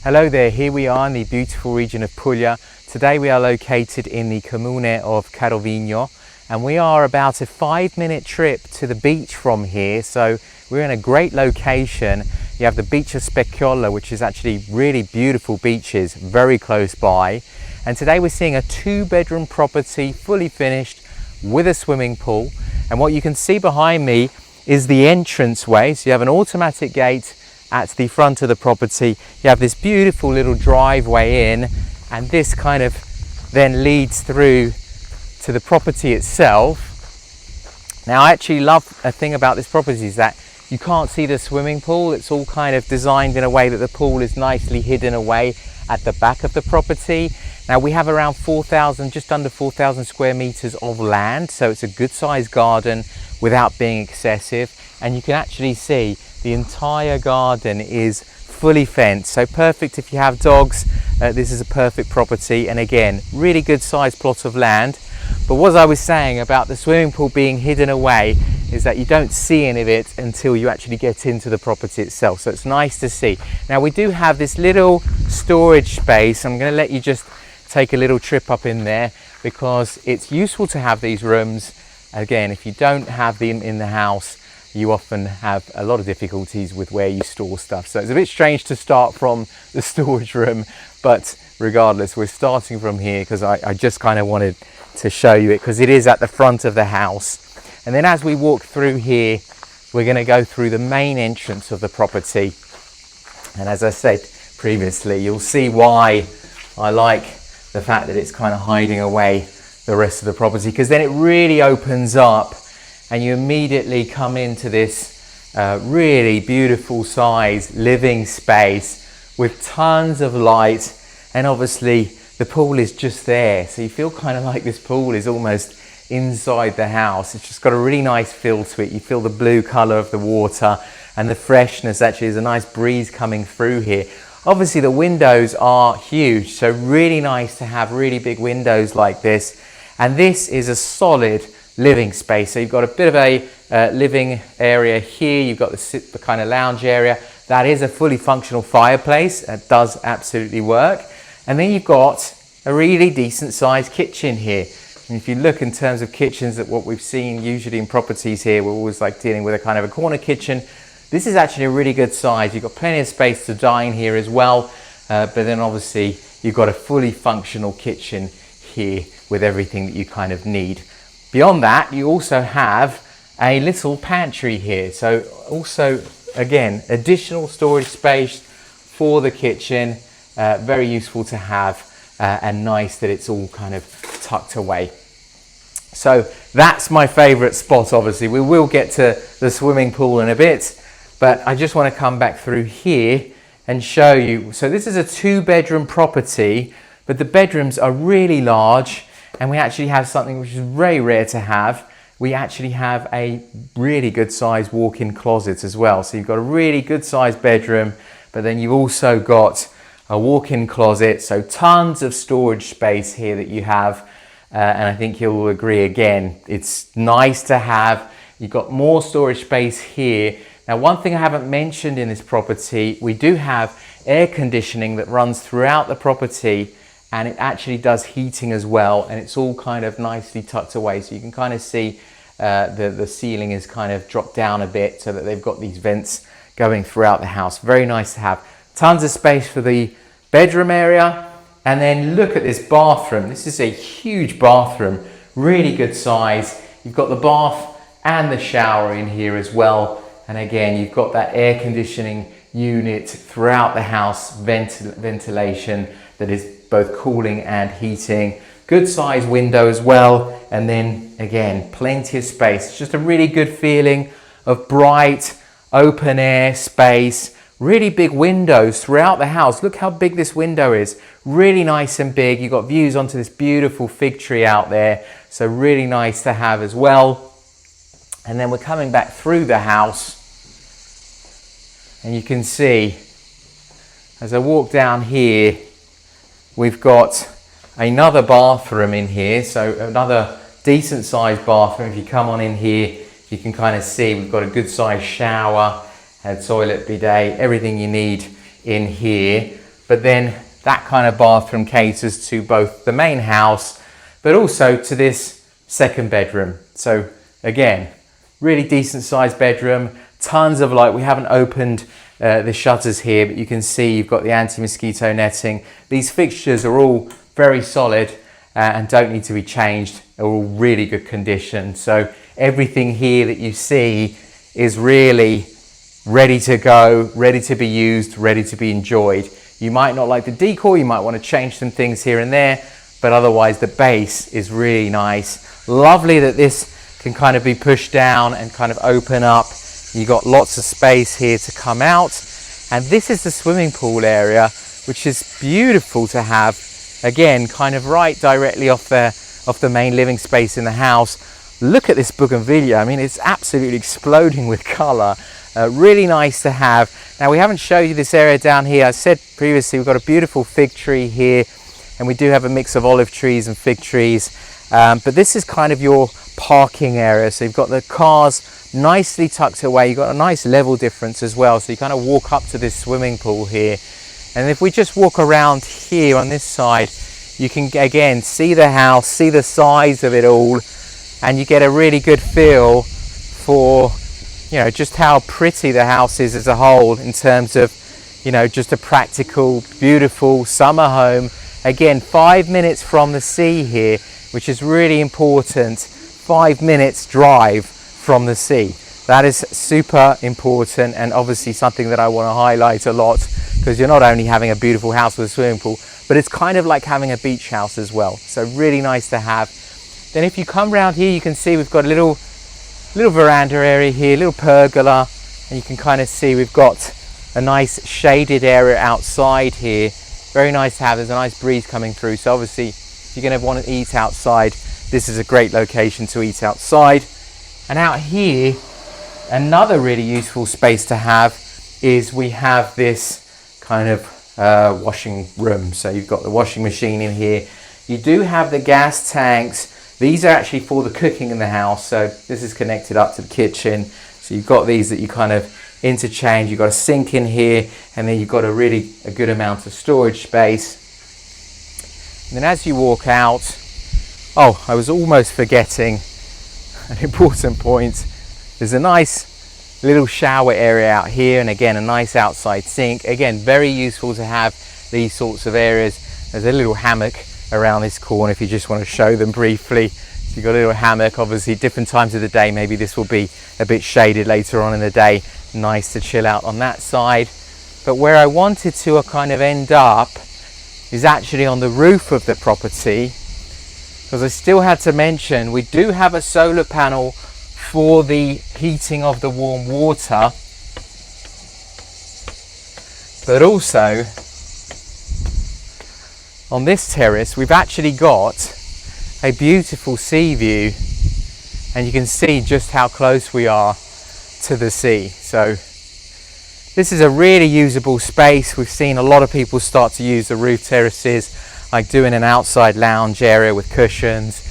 Hello there, here we are in the beautiful region of Puglia. Today we are located in the comune of Carovigno and we are about a 5-minute trip to the beach from here. So we're in a great location. You have the beach of Specchiola, which is actually really beautiful beaches very close by. And today we're seeing a 2-bedroom property, fully finished with a swimming pool. And what you can see behind me is the entranceway. So you have an automatic gate at the front of the property. You have this beautiful little driveway in, and this kind of then leads through to the property itself. Now I actually love a thing about this property is that you can't see the swimming pool. It's all kind of designed in a way that the pool is nicely hidden away at the back of the property. Now we have around 4,000, just under 4,000 square meters of land, so it's a good sized garden without being excessive, and you can actually see the entire garden is fully fenced, so perfect if you have dogs. This is a perfect property, and again, really good sized plot of land. But what I was saying about the swimming pool being hidden away is that you don't see any of it until you actually get into the property itself, so it's nice to see. Now we do have this little storage space. I'm going to let you just take a little trip up in there because it's useful to have these rooms. Again, if you don't have them in the house, you often have a lot of difficulties with where you store stuff. So it's a bit strange to start from the storage room, but regardless, we're starting from here because I just kind of wanted to show you it because it is at the front of the house. And then as we walk through here, we're going to go through the main entrance of the property. And as I said previously, you'll see why I like the fact that it's kind of hiding away the rest of the property, because then it really opens up and you immediately come into this really beautiful size living space with tons of light, and obviously the pool is just there, so you feel kind of like this pool is almost inside the house. It's just got a really nice feel to it. You feel the blue color of the water and the freshness. Actually, there's a nice breeze coming through here. Obviously the windows are huge, so really nice to have really big windows like this. And this is a solid living space. So you've got a bit of a living area here. You've got the kind of lounge area. That is a fully functional fireplace. That does absolutely work. And then you've got a really decent sized kitchen here. And if you look in terms of kitchens, that what we've seen usually in properties here, we're always like dealing with a kind of a corner kitchen. This is actually a really good size. You've got plenty of space to dine here as well. But then obviously you've got a fully functional kitchen here with everything that you kind of need. Beyond that, you also have a little pantry here. So also, again, additional storage space for the kitchen. Very useful to have and nice that it's all kind of tucked away. So that's my favorite spot, obviously. We will get to the swimming pool in a bit, but I just want to come back through here and show you. So this is a 2-bedroom property, but the bedrooms are really large. And we actually have something which is very rare to have. We actually have a really good sized walk-in closet as well. So you've got a really good sized bedroom, but then you've also got a walk-in closet. So tons of storage space here that you have. And I think you'll agree again, it's nice to have. You've got more storage space here. Now, one thing I haven't mentioned in this property, we do have air conditioning that runs throughout the property. And it actually does heating as well, and it's all kind of nicely tucked away. So you can kind of see the ceiling is kind of dropped down a bit so that they've got these vents going throughout the house. Very nice to have. Tons of space for the bedroom area. And then look at this bathroom. This is a huge bathroom, really good size. You've got the bath and the shower in here as well. And again, you've got that air conditioning unit throughout the house, ventilation that is both cooling and heating. Good size window as well, and then again plenty of space. It's just a really good feeling of bright open air space. Really big windows throughout the house. Look how big this window is. Really nice and big. You've got views onto this beautiful fig tree out there, so really nice to have as well. And then we're coming back through the house, and you can see as I walk down here, we've got another bathroom in here, so another decent sized bathroom. If you come on in here, you can kind of see we've got a good sized shower, a toilet, bidet, everything you need in here. but then that kind of bathroom caters to both the main house, but also to this second bedroom. So again, really decent sized bedroom, tons of light. We haven't opened the shutters here, but you can see you've got the anti-mosquito netting. These fixtures are all very solid and don't need to be changed. They're all really good condition. So everything here that you see is really ready to go, ready to be used, ready to be enjoyed. You might not like the decor, you might want to change some things here and there, but otherwise the base is really nice. Lovely that this can kind of be pushed down and kind of open up. You've got lots of space here to come out. And this is the swimming pool area, which is beautiful to have. Again, kind of right directly off the main living space in the house. Look at this bougainvillea. I mean, it's absolutely exploding with color. Really nice to have. Now, we haven't showed you this area down here. I said previously, we've got a beautiful fig tree here, and we do have a mix of olive trees and fig trees. But this is kind of your parking area. So you've got the cars nicely tucked away. You've got a nice level difference as well. So you kind of walk up to this swimming pool here. And if we just walk around here on this side, you can again see the house, see the size of it all, and you get a really good feel for, you know, just how pretty the house is as a whole in terms of, you know, just a practical, beautiful summer home. Again, 5 minutes from the sea here, which is really important. 5 minutes drive from the sea. That is super important, and obviously something that I want to highlight a lot, because you're not only having a beautiful house with a swimming pool, but it's kind of like having a beach house as well. So really nice to have. Then if you come around here, you can see we've got a little veranda area here, little pergola, and you can kind of see we've got a nice shaded area outside here. Very nice to have. There's a nice breeze coming through. So obviously, if you're going to want to eat outside, this is a great location to eat outside. And out here, another really useful space to have is we have this kind of washing room. So you've got the washing machine in here. You do have the gas tanks. These are actually for the cooking in the house. So this is connected up to the kitchen. So you've got these that you kind of interchange. You've got a sink in here, and then you've got a good amount of storage space. And then as you walk out, oh, I was almost forgetting an important point. There's a nice little shower area out here, and again, a nice outside sink. Again, very useful to have these sorts of areas. There's a little hammock around this corner if you just want to show them briefly. So you've got a little hammock, obviously different times of the day. Maybe this will be a bit shaded later on in the day. Nice to chill out on that side. But where I wanted to kind of end up is actually on the roof of the property, because I still had to mention we do have a solar panel for the heating of the warm water, but also on this terrace we've actually got a beautiful sea view, and you can see just how close we are to the sea. So this is a really usable space. We've seen a lot of people start to use the roof terraces, like doing an outside lounge area with cushions.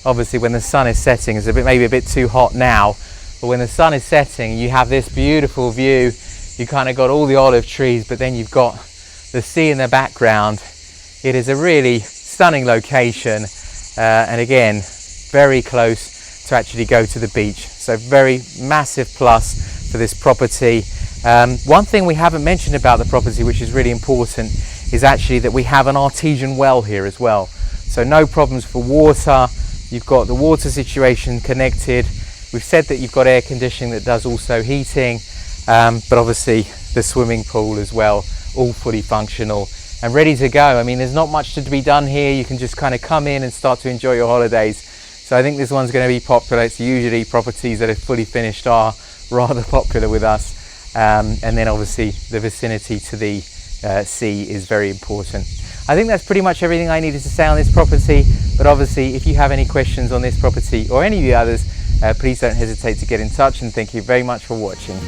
Obviously when the sun is setting, it's maybe a bit too hot now, but when the sun is setting, you have this beautiful view. You kind of got all the olive trees, but then you've got the sea in the background. It is a really stunning location, and again, very close to actually go to the beach. So very massive plus for this property. One thing we haven't mentioned about the property, which is really important, is actually that we have an artesian well here as well. So no problems for water. You've got the water situation connected. We've said that you've got air conditioning that does also heating, but obviously the swimming pool as well, all fully functional and ready to go. I mean, there's not much to be done here. You can just kind of come in and start to enjoy your holidays. So I think this one's going to be popular. It's usually properties that are fully finished are rather popular with us. And then obviously the vicinity to the sea is very important. I think that's pretty much everything I needed to say on this property, but obviously if you have any questions on this property or any of the others, please don't hesitate to get in touch, and thank you very much for watching.